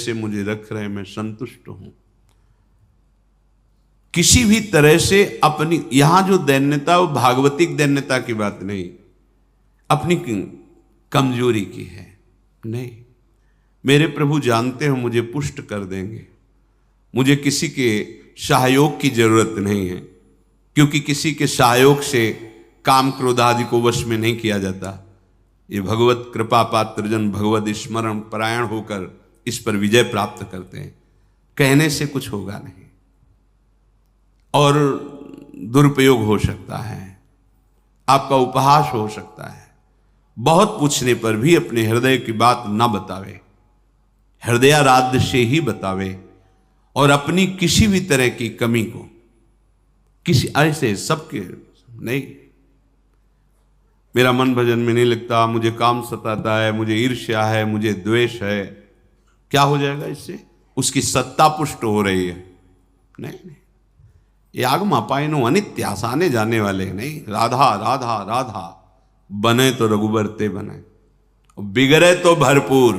जैसे मुझे रख रहे मैं संतुष्ट हूं। किसी भी तरह से अपनी, यहां जो दैन्यता वो भागवतिक दैन्यता की बात नहीं, अपनी कमजोरी की है। नहीं, मेरे प्रभु जानते हो मुझे पुष्ट कर देंगे, मुझे किसी के सहयोग की जरूरत नहीं है, क्योंकि किसी के सहयोग से काम क्रोध आदि को वश में नहीं किया जाता। ये भगवत कृपा पात्र जन भगवत स्मरण परायण होकर इस पर विजय प्राप्त करते हैं। कहने से कुछ होगा नहीं और दुरुपयोग हो सकता है, आपका उपहास हो सकता है। बहुत पूछने पर भी अपने हृदय की बात ना बतावे, हृदयाराध्य से ही बतावे, और अपनी किसी भी तरह की कमी को किसी ऐसे सबके नहीं, मेरा मन भजन में नहीं लगता, मुझे काम सताता है, मुझे ईर्ष्या है, मुझे द्वेष है, क्या हो जाएगा इससे? उसकी सत्ता पुष्ट हो रही है। नहीं, ये आगमा पाइनो अनित्य, आसाने जाने वाले नहीं। राधा राधा राधा, बने तो रघुबर ते बने, बिगड़े तो भरपूर,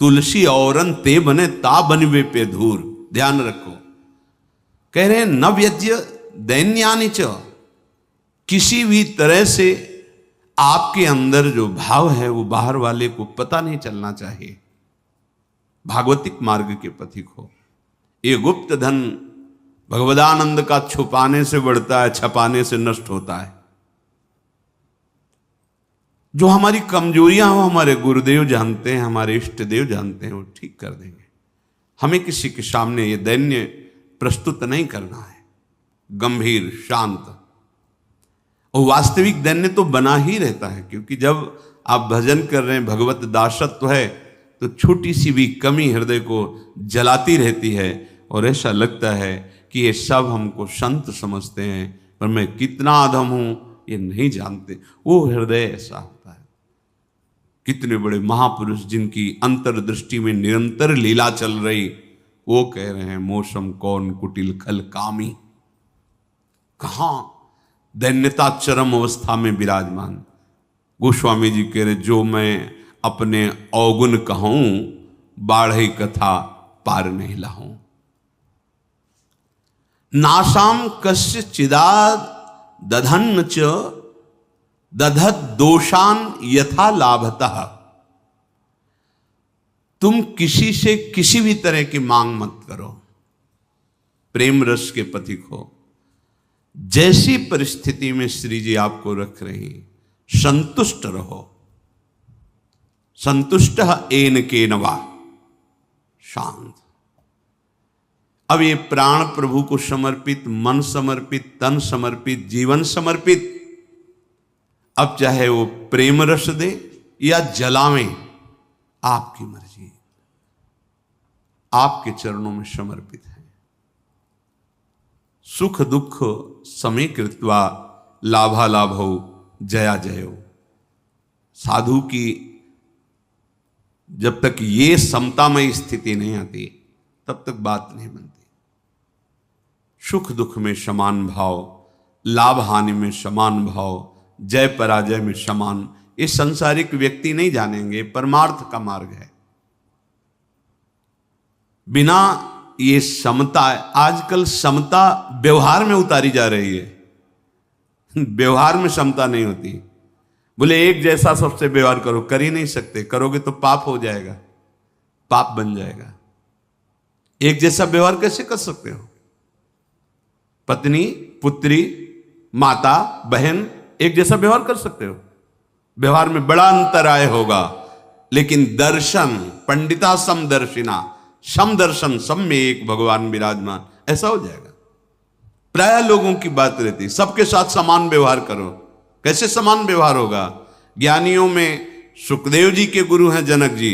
तुलसी औरन ते बने ता बनवे पे धूर। ध्यान रखो, कह रहे हैं न व्यज्य दैन्यानि च, किसी भी तरह से आपके अंदर जो भाव है वो बाहर वाले को पता नहीं चलना चाहिए। भागवतिक मार्ग के पथिक हो। ये गुप्त धन भगवदानंद का छुपाने से बढ़ता है, छपाने से नष्ट होता है। जो हमारी कमजोरियां हो हमारे गुरुदेव जानते हैं, हमारे इष्ट देव जानते हैं, वो ठीक कर देंगे। हमें किसी के सामने ये दैन्य प्रस्तुत नहीं करना है, गंभीर शांत। और वास्तविक दैन्य तो बना ही रहता है, क्योंकि जब आप भजन कर रहे हैं, भगवत दासत्व है, तो छोटी सी भी कमी हृदय को जलाती रहती है और ऐसा लगता है कि ये सब हमको संत समझते हैं, पर मैं कितना अधम हूं ये नहीं जानते। वो हृदय ऐसा होता है। कितने बड़े महापुरुष जिनकी अंतर्दृष्टि में निरंतर लीला चल रही, वो कह रहे हैं मौसम कौन कुटिल खल कामी। कहां दैन्यता चरम अवस्था में विराजमान। गोस्वामी जी कह रहे जो मैं अपने अवगुण कहूं, बाढ़ई कथा पार नहीं लाऊं। नासाम कस्य चिदाद दधन्न च दधत दोषान यथा लाभतः। तुम किसी से किसी भी तरह की मांग मत करो, प्रेम रस के पथिक हो। जैसी परिस्थिति में श्री जी आपको रख रही, संतुष्ट रहो। संतुष्ट एन के नवा, शांत। अब ये प्राण प्रभु को समर्पित, मन समर्पित, तन समर्पित, जीवन समर्पित। अब चाहे वो प्रेम रस दे या जलावें, आपकी मर्जी, आपके चरणों में समर्पित है। सुख दुख समय कृत्वा लाभा लाभो जया जयो। साधु की जब तक ये समतामय स्थिति नहीं आती तब तक बात नहीं बनती। सुख दुख में समान भाव, लाभ हानि में समान भाव, जय पराजय में समान। ये संसारिक व्यक्ति नहीं जानेंगे, परमार्थ का मार्ग है। बिना ये समता, आजकल समता व्यवहार में उतारी जा रही है। व्यवहार में समता नहीं होती। बोले एक जैसा सबसे व्यवहार करो, कर ही नहीं सकते। करोगे तो पाप हो जाएगा, पाप बन जाएगा। एक जैसा व्यवहार कैसे कर सकते हो? पत्नी, पुत्री, माता, बहन एक जैसा व्यवहार कर सकते हो? व्यवहार में बड़ा अंतराय होगा, लेकिन दर्शन, पंडिता समदर्शिना, समदर्शन, सब में एक भगवान विराजमान, ऐसा हो जाएगा। प्राय लोगों की बात रहती, सबके साथ समान व्यवहार करो। कैसे समान व्यवहार होगा? ज्ञानियों में सुखदेव जी के गुरु हैं जनक जी,